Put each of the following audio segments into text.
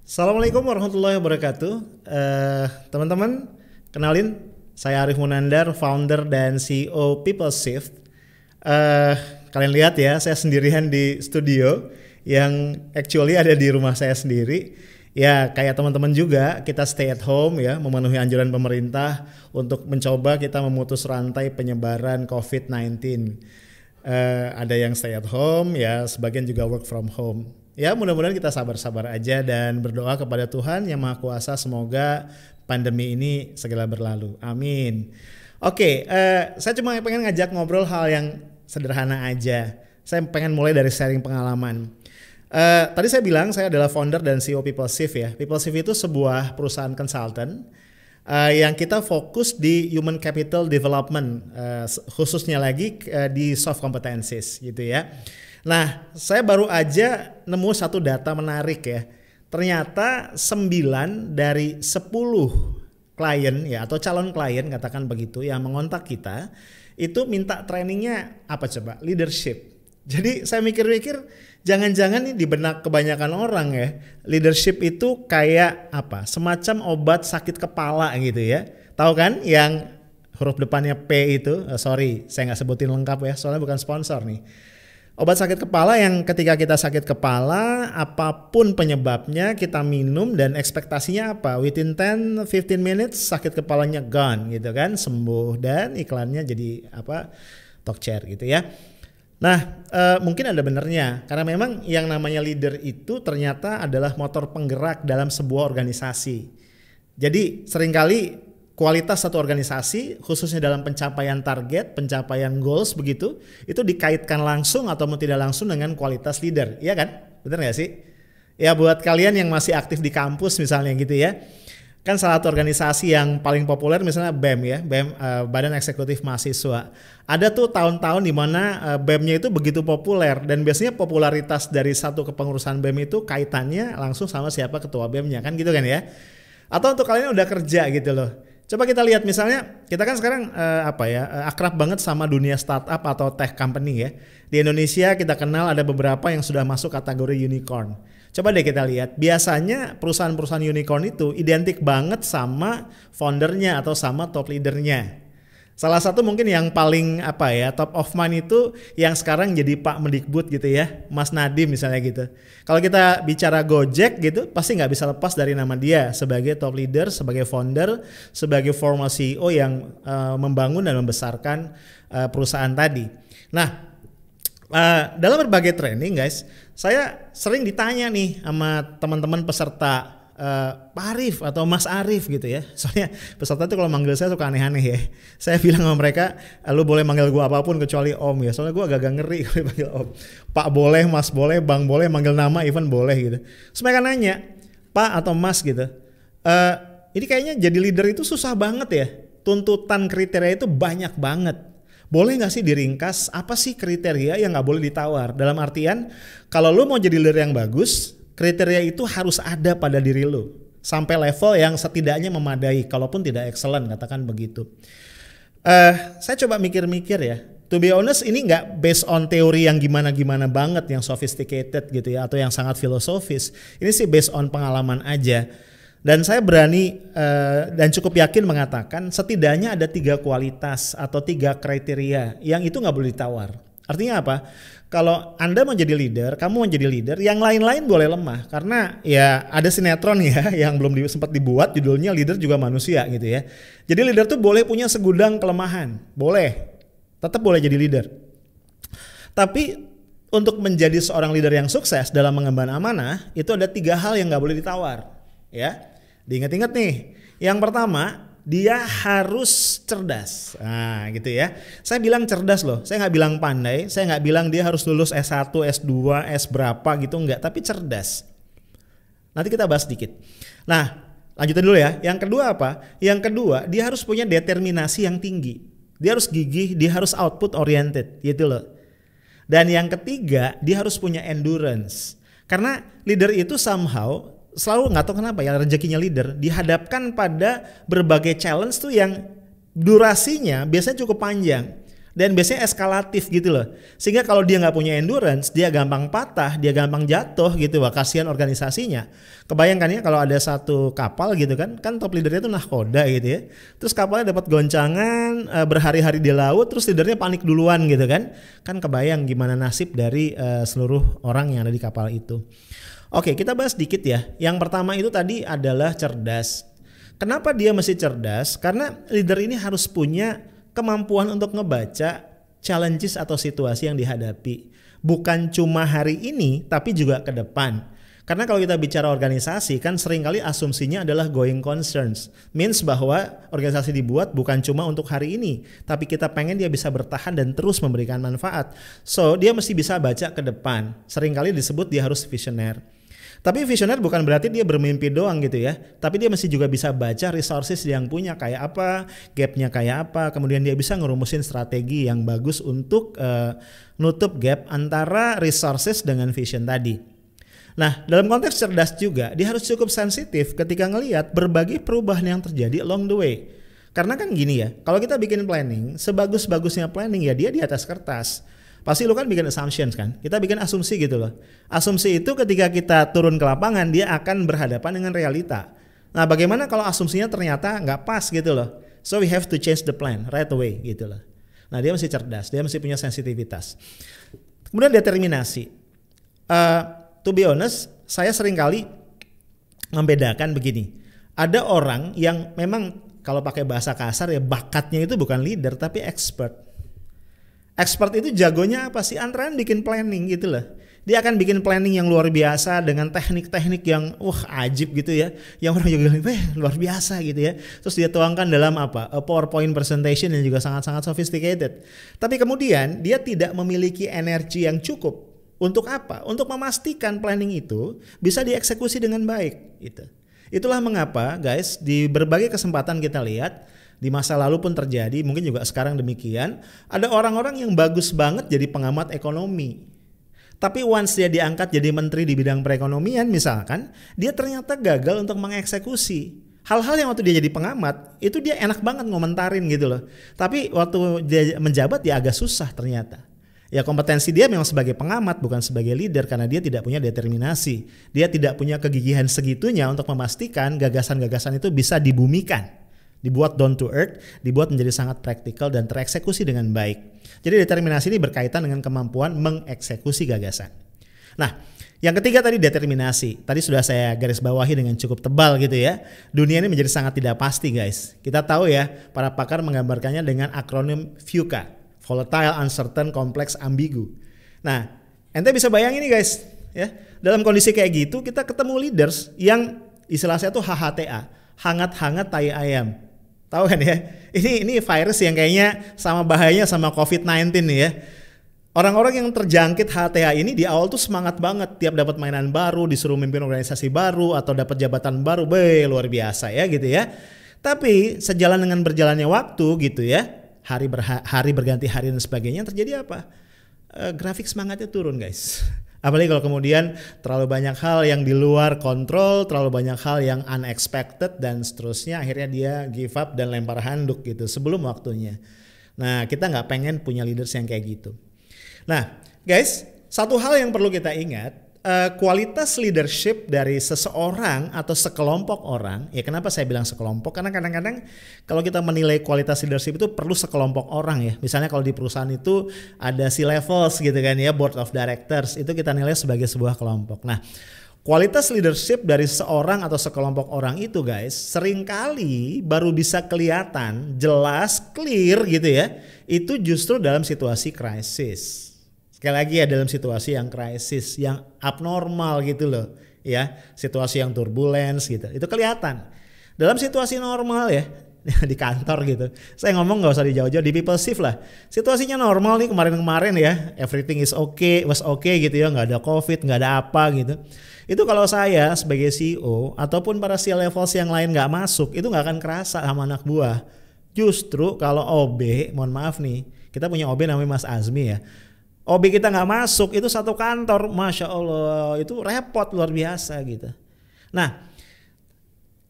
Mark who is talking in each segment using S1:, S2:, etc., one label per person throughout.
S1: Assalamualaikum warahmatullahi wabarakatuh. Teman-teman, kenalin saya Arif Munandar, founder dan CEO People Shift. Kalian lihat ya, saya sendirian di studio yang actually ada di rumah saya sendiri. Ya, kayak teman-teman juga, kita stay at home ya, memenuhi anjuran pemerintah untuk mencoba kita memutus rantai penyebaran COVID-19. Ada yang stay at home ya, sebagian juga work from home. Ya, mudah-mudahan kita sabar-sabar aja dan berdoa kepada Tuhan Yang Maha Kuasa semoga pandemi ini segera berlalu. Amin. Oke, saya cuma pengen ngajak ngobrol hal yang sederhana aja. Saya pengen mulai dari sharing pengalaman. Tadi saya bilang saya adalah founder dan CEO People Shift ya. People Shift itu sebuah perusahaan consultant yang kita fokus di human capital development, khususnya lagi di soft competencies gitu ya. Nah, saya baru aja nemu satu data menarik ya. Ternyata 9 dari 10 klien ya atau calon klien katakan begitu yang mengontak kita itu minta trainingnya apa coba? Leadership. Jadi saya mikir-mikir jangan-jangan nih di benak kebanyakan orang ya, leadership itu kayak apa? Semacam obat sakit kepala gitu ya. Tahu kan yang huruf depannya P itu? Sorry, saya nggak sebutin lengkap ya, soalnya bukan sponsor nih. Obat sakit kepala yang ketika kita sakit kepala, apapun penyebabnya kita minum dan ekspektasinya apa? Within 10-15 minutes sakit kepalanya gone gitu kan, sembuh dan iklannya jadi apa? Talk chair gitu ya. Nah, mungkin ada benernya karena memang yang namanya leader itu ternyata adalah motor penggerak dalam sebuah organisasi. Jadi seringkali kualitas satu organisasi khususnya dalam pencapaian target, pencapaian goals begitu, itu dikaitkan langsung atau tidak langsung dengan kualitas leader, iya kan? Bener gak sih? Ya buat kalian yang masih aktif di kampus misalnya gitu ya, kan salah satu organisasi yang paling populer misalnya BEM ya, BEM Badan Eksekutif Mahasiswa. Ada tuh tahun-tahun di mana BEM-nya itu begitu populer dan biasanya popularitas dari satu kepengurusan BEM itu kaitannya langsung sama siapa ketua BEM-nya kan gitu kan ya. Atau untuk kalian yang udah kerja gitu loh. Coba kita lihat misalnya kita kan sekarang akrab banget sama dunia startup atau tech company ya. Di Indonesia kita kenal ada beberapa yang sudah masuk kategori unicorn. Coba deh kita lihat, biasanya perusahaan-perusahaan unicorn itu identik banget sama foundernya atau sama top leadernya. Salah satu mungkin yang paling top of mind itu yang sekarang jadi Pak Mendikbud gitu ya, Mas Nadiem misalnya gitu. Kalau kita bicara Gojek gitu, pasti nggak bisa lepas dari nama dia sebagai top leader, sebagai founder, sebagai former CEO yang membangun dan membesarkan perusahaan tadi. Nah, dalam berbagai training guys, saya sering ditanya nih sama teman-teman peserta, Pak Arif atau Mas Arif gitu ya. Soalnya peserta itu kalau manggil saya suka aneh-aneh ya. Saya bilang sama mereka, lu boleh manggil gue apapun kecuali Om ya. Soalnya gue agak-agak ngeri kalau dipanggil Om. Pak boleh, Mas boleh, Bang boleh, manggil nama even boleh gitu. Terus mereka nanya, Pak atau Mas gitu. Ini kayaknya jadi leader itu susah banget ya. Tuntutan kriteria itu banyak banget. Boleh gak sih diringkas apa sih kriteria yang gak boleh ditawar? Dalam artian kalau lu mau jadi leader yang bagus, kriteria itu harus ada pada diri lu. Sampai level yang setidaknya memadai, kalaupun tidak excellent, katakan begitu. Saya coba mikir-mikir ya. To be honest ini gak based on teori yang gimana-gimana banget, yang sophisticated gitu ya, atau yang sangat filosofis. Ini sih based on pengalaman aja. Dan saya berani dan cukup yakin mengatakan setidaknya ada 3 kualitas atau 3 kriteria yang itu gak boleh ditawar. Artinya apa? Kalau Anda mau jadi leader, kamu mau jadi leader, yang lain-lain boleh lemah. Karena ya ada sinetron ya yang belum sempat dibuat, judulnya Leader Juga Manusia gitu ya. Jadi leader tuh boleh punya segudang kelemahan, boleh. Tetap boleh jadi leader. Tapi untuk menjadi seorang leader yang sukses dalam mengemban amanah, itu ada 3 hal yang gak boleh ditawar. Ya, diingat-ingat nih. Yang pertama, dia harus cerdas. Nah gitu ya. Saya bilang cerdas loh. Saya nggak bilang pandai. Saya nggak bilang dia harus lulus S1, S2, S berapa gitu. Enggak. Tapi cerdas. Nanti kita bahas sedikit. Nah lanjutin dulu ya. Yang kedua apa? Yang kedua dia harus punya determinasi yang tinggi. Dia harus gigih. Dia harus output oriented gitu loh. Dan yang ketiga dia harus punya endurance. Karena leader itu somehow selalu nggak tahu kenapa ya rezekinya leader dihadapkan pada berbagai challenge tuh yang durasinya biasanya cukup panjang Dan biasanya eskalatif gitu loh. Sehingga kalau dia nggak punya endurance, dia gampang patah, dia gampang jatuh gitu. Wah, kasihan organisasinya. Kebayangkan ya kalau ada satu kapal gitu kan top leadernya itu nahkoda gitu ya. Terus kapalnya dapat goncangan berhari-hari di laut, terus leadernya panik duluan gitu kan. Kan kebayang gimana nasib dari seluruh orang yang ada di kapal itu. Oke, kita bahas dikit ya. Yang pertama itu tadi adalah cerdas. Kenapa dia mesti cerdas? Karena leader ini harus punya kemampuan untuk ngebaca challenges atau situasi yang dihadapi. Bukan cuma hari ini, tapi juga ke depan. Karena kalau kita bicara organisasi, kan seringkali asumsinya adalah going concerns. Means bahwa organisasi dibuat bukan cuma untuk hari ini, tapi kita pengen dia bisa bertahan dan terus memberikan manfaat. So, dia mesti bisa baca ke depan. Seringkali disebut dia harus visioner. Tapi visioner bukan berarti dia bermimpi doang gitu ya. Tapi dia mesti juga bisa baca resources yang punya kayak apa, gapnya kayak apa. Kemudian dia bisa ngerumusin strategi yang bagus untuk nutup gap antara resources dengan vision tadi. Nah, dalam konteks cerdas juga, dia harus cukup sensitif ketika ngelihat berbagai perubahan yang terjadi along the way. Karena kan gini ya, kalau kita bikin planning, sebagus-bagusnya planning ya dia di atas kertas. Pasti lu kan bikin assumptions kan, kita bikin asumsi gitu loh. Asumsi itu ketika kita turun ke lapangan dia akan berhadapan dengan realita. Nah bagaimana kalau asumsinya ternyata nggak pas gitu loh. So we have to change the plan right away gitu loh. Nah dia mesti cerdas, dia mesti punya sensitivitas. Kemudian determinasi. To be honest, saya seringkali membedakan begini. Ada orang yang memang kalau pakai bahasa kasar ya bakatnya itu bukan leader tapi expert. Expert itu jagonya apa sih? Antara bikin planning gitu loh. Dia akan bikin planning yang luar biasa dengan teknik-teknik yang ajib gitu ya. Yang orang juga bilang, luar biasa gitu ya. Terus dia tuangkan dalam apa? A PowerPoint presentation yang juga sangat-sangat sophisticated. Tapi kemudian dia tidak memiliki energi yang cukup. Untuk apa? Untuk memastikan planning itu bisa dieksekusi dengan baik gitu. Itulah mengapa guys di berbagai kesempatan kita lihat di masa lalu pun terjadi, mungkin juga sekarang demikian. Ada orang-orang yang bagus banget jadi pengamat ekonomi. Tapi once dia diangkat jadi menteri di bidang perekonomian misalkan, dia ternyata gagal untuk mengeksekusi. Hal-hal yang waktu dia jadi pengamat, itu dia enak banget ngomentarin gitu loh. Tapi waktu dia menjabat ya agak susah ternyata. Ya kompetensi dia memang sebagai pengamat bukan sebagai leader karena dia tidak punya determinasi. Dia tidak punya kegigihan segitunya untuk memastikan gagasan-gagasan itu bisa dibumikan. Dibuat down to earth, dibuat menjadi sangat praktikal dan tereksekusi dengan baik. Jadi determinasi ini berkaitan dengan kemampuan mengeksekusi gagasan. Nah, yang ketiga tadi determinasi. Tadi sudah saya garis bawahi dengan cukup tebal gitu ya. Dunia ini menjadi sangat tidak pasti guys. Kita tahu ya, para pakar menggambarkannya dengan akronim VUCA. Volatile, Uncertain, Complex, Ambigu. Nah, ente bisa bayangin nih guys. Ya, dalam kondisi kayak gitu kita ketemu leaders yang istilahnya tuh HHTA. Hangat-hangat tai ayam. Tahu kan ya, ini virus yang kayaknya sama bahayanya sama COVID-19 nih ya. Orang-orang yang terjangkit HTA ini di awal tuh semangat banget. Tiap dapat mainan baru, disuruh mimpin organisasi baru, atau dapat jabatan baru, luar biasa ya gitu ya. Tapi sejalan dengan berjalannya waktu gitu ya, hari berganti hari dan sebagainya, terjadi apa? Grafik semangatnya turun guys. Apalagi kalau kemudian terlalu banyak hal yang di luar kontrol, terlalu banyak hal yang unexpected dan seterusnya, akhirnya dia give up dan lempar handuk gitu sebelum waktunya. Nah kita nggak pengen punya leaders yang kayak gitu. Nah guys, satu hal yang perlu kita ingat, kualitas leadership dari seseorang atau sekelompok orang, ya kenapa saya bilang sekelompok? Karena kadang-kadang kalau kita menilai kualitas leadership itu perlu sekelompok orang ya. Misalnya kalau di perusahaan itu ada C-levels gitu kan ya, board of directors, itu kita nilai sebagai sebuah kelompok. Nah, kualitas leadership dari seorang atau sekelompok orang itu guys, seringkali baru bisa kelihatan jelas, clear gitu ya, itu justru dalam situasi krisis. Sekali lagi ya dalam situasi yang krisis, yang abnormal gitu loh ya, situasi yang turbulence gitu, itu kelihatan. Dalam situasi normal ya, di kantor gitu, saya ngomong gak usah dijauh-jauh, di people shift lah, situasinya normal nih kemarin-kemarin ya, everything is okay, was okay gitu ya, gak ada covid, gak ada apa gitu. Itu kalau saya sebagai CEO ataupun para C-levels yang lain gak masuk, itu gak akan kerasa sama anak buah. Justru kalau OB, mohon maaf nih, kita punya OB namanya Mas Azmi ya, OB kita nggak masuk itu satu kantor, masya Allah itu repot luar biasa gitu. Nah,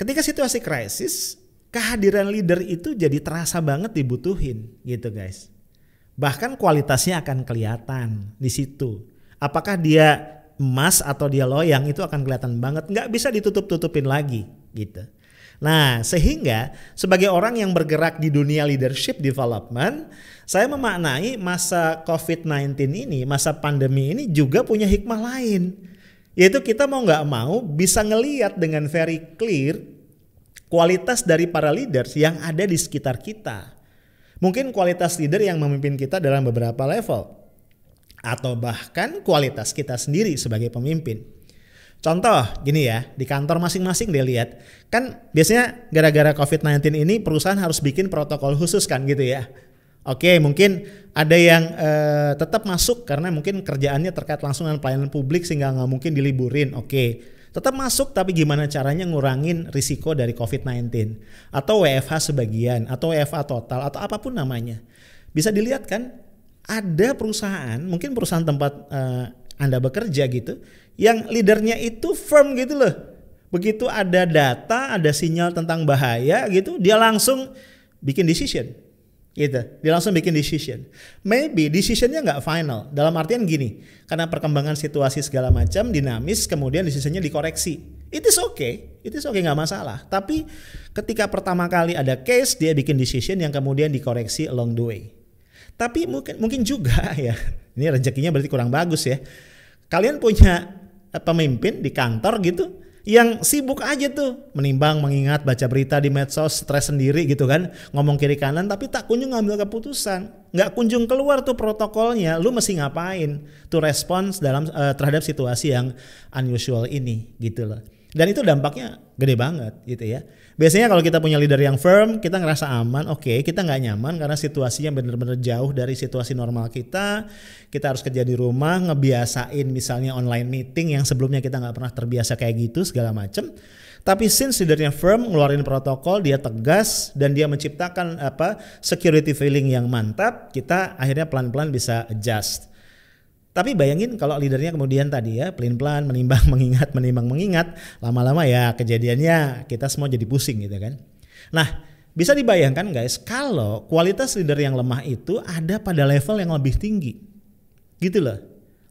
S1: ketika situasi krisis, kehadiran leader itu jadi terasa banget dibutuhin gitu guys. Bahkan kualitasnya akan kelihatan di situ. Apakah dia emas atau dia loyang itu akan kelihatan banget, nggak bisa ditutup-tutupin lagi gitu. Nah, sehingga sebagai orang yang bergerak di dunia leadership development, saya memaknai masa COVID-19 ini, masa pandemi ini juga punya hikmah lain. Yaitu kita mau nggak mau bisa ngelihat dengan very clear kualitas dari para leaders yang ada di sekitar kita. Mungkin kualitas leader yang memimpin kita dalam beberapa level, atau bahkan kualitas kita sendiri sebagai pemimpin. Contoh gini ya, di kantor masing-masing dia lihat, kan biasanya gara-gara COVID-19 ini perusahaan harus bikin protokol khusus kan gitu ya. Oke, mungkin ada yang tetap masuk karena mungkin kerjaannya terkait langsung dengan pelayanan publik sehingga nggak mungkin diliburin. Oke, tetap masuk tapi gimana caranya ngurangin risiko dari COVID-19. Atau WFH sebagian, atau WFH total, atau apapun namanya. Bisa dilihat kan, ada perusahaan, mungkin perusahaan tempat Anda bekerja gitu, yang leadernya itu firm gitu loh. Begitu ada data, ada sinyal tentang bahaya gitu, dia langsung bikin decision. Gitu, dia langsung bikin decision. Maybe decisionnya nggak final. Dalam artian gini, karena perkembangan situasi segala macam dinamis, kemudian decisionnya dikoreksi. It is okay nggak masalah. Tapi ketika pertama kali ada case, dia bikin decision yang kemudian dikoreksi along the way. Tapi mungkin juga ya, ini rezekinya berarti kurang bagus ya. Kalian punya pemimpin di kantor gitu, yang sibuk aja tuh menimbang, mengingat, baca berita di medsos, stres sendiri gitu kan, ngomong kiri kanan tapi tak kunjung ngambil keputusan, nggak kunjung keluar tuh protokolnya. Lu mesti ngapain tuh respons dalam terhadap situasi yang unusual ini gitu loh. Dan itu dampaknya gede banget gitu ya. Biasanya kalau kita punya leader yang firm, kita ngerasa aman, oke, kita nggak nyaman karena situasinya benar-benar jauh dari situasi normal kita. Kita harus kerja di rumah, ngebiasain misalnya online meeting yang sebelumnya kita nggak pernah terbiasa kayak gitu segala macem. Tapi since leadernya firm, ngeluarin protokol, dia tegas dan dia menciptakan security feeling yang mantap, kita akhirnya pelan-pelan bisa adjust. Tapi bayangin kalau leadernya kemudian tadi ya pelin-pelan menimbang mengingat, lama-lama ya kejadiannya kita semua jadi pusing gitu kan. Nah, bisa dibayangkan guys, kalau kualitas leader yang lemah itu ada pada level yang lebih tinggi. Gitu loh.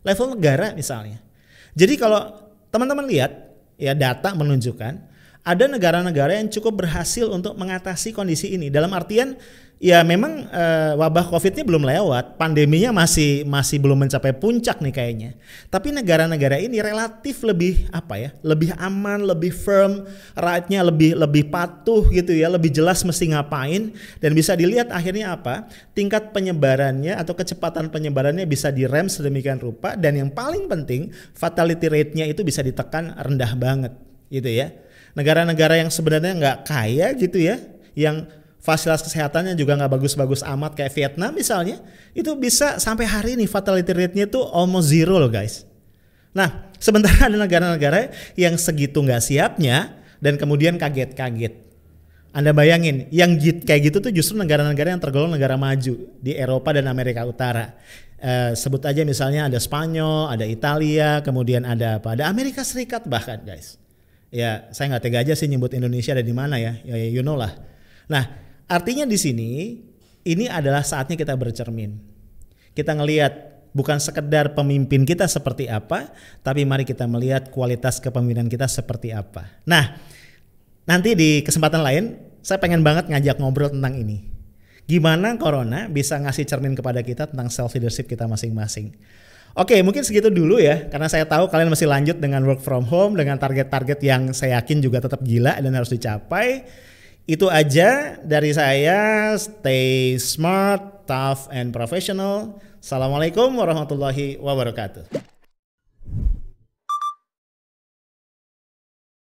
S1: Level negara misalnya. Jadi kalau teman-teman lihat ya, data menunjukkan ada negara-negara yang cukup berhasil untuk mengatasi kondisi ini. Dalam artian ya memang wabah COVID-nya belum lewat, pandeminya masih belum mencapai puncak nih kayaknya. Tapi negara-negara ini relatif lebih lebih aman, lebih firm, rakyatnya lebih patuh gitu ya, lebih jelas mesti ngapain, dan bisa dilihat akhirnya tingkat penyebarannya atau kecepatan penyebarannya bisa direm sedemikian rupa, dan yang paling penting fatality rate-nya itu bisa ditekan rendah banget gitu ya. Negara-negara yang sebenarnya nggak kaya gitu ya, yang fasilitas kesehatannya juga nggak bagus-bagus amat kayak Vietnam misalnya, itu bisa sampai hari ini fatality rate-nya tuh almost zero loh guys. Nah, sementara ada negara-negara yang segitu nggak siapnya dan kemudian kaget-kaget. Anda bayangin, yang kayak gitu tuh justru negara-negara yang tergolong negara maju di Eropa dan Amerika Utara. Sebut aja misalnya ada Spanyol, ada Italia, kemudian ada Ada Amerika Serikat bahkan guys. Ya, saya nggak tega aja sih nyebut Indonesia ada di mana ya, you know lah. Nah, artinya di sini ini adalah saatnya kita bercermin. Kita ngelihat bukan sekedar pemimpin kita seperti apa, tapi mari kita melihat kualitas kepemimpinan kita seperti apa. Nah, nanti di kesempatan lain saya pengen banget ngajak ngobrol tentang ini. Gimana corona bisa ngasih cermin kepada kita tentang self leadership kita masing-masing. Oke, mungkin segitu dulu ya, karena saya tahu kalian masih lanjut dengan work from home dengan target-target yang saya yakin juga tetap gila dan harus dicapai. Itu aja dari saya. Stay smart, tough, and professional. Assalamualaikum warahmatullahi wabarakatuh.